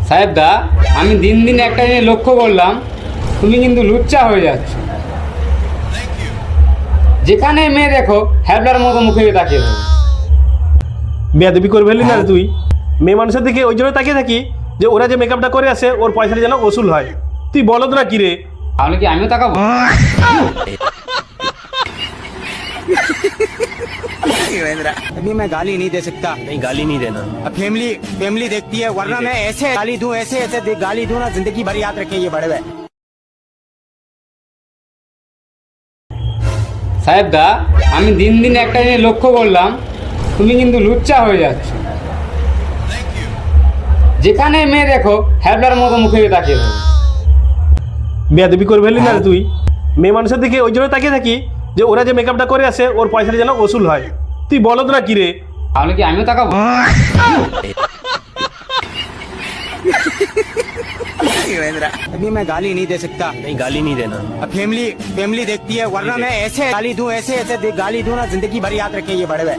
সাহেব দা, আমি দিন দিন একটা জিনিস লক্ষ্য করলাম, তুমি কিন্তু লুচ্চা হয়ে যাচ্ছ। যেখানে মেয়ে দেখো হ্যাবলার মতো মুখে তাকিয়ে থাকো। বেয়াদবি করে ফেললি না রে তুই। মেয়ে মানুষের দিকে ওই জন্য তাকিয়ে থাকি যে ওরা যে মেকআপটা করে আসে ওর পয়সাটা যেন ওসুল হয়। তুই বলদ না কি রে? তাহলে কি আমিও তাকাবো? अभी मैं गाली नहीं दे सकता। नहीं गाली नहीं देना। अब फैमिली फैमिली देखती है, वरना मैं ऐसे गाली दूं, ऐसे ऐसे गाली दूं ना, जिंदगी भर याद रखे ये बड़े हुए। সাহেব দা, আমি দিন দিন একটা জিনিস লক্ষ্য করলাম, তুমি কিন্তু লুচ্চা হয়ে যাচ্ছ। যেখানে মেয়ে দেখো হ্যাবলার মতো মুখে তাকিয়ে থাকো। বেয়াদবি করে ফেললি না রে তুই। মেয়ে মানুষের দিকে ওই জন্য তাকিয়ে থাকি যে ওরা যে মেকআপটা করে আসে ওর পয়সাটা যেন ওসুল হয়। তুই বলদ না কি রে? তাহলে কি আমিও তাকাবো? अभी मैं गाली नहीं दे सकता। नहीं गाली नहीं देना। अब फैमिली फैमिली देखती है, वरना मैं ऐसे गाली दूं, ऐसे ऐसे गाली दूं ना, जिंदगी भर याद रखे ये बड़े हुए।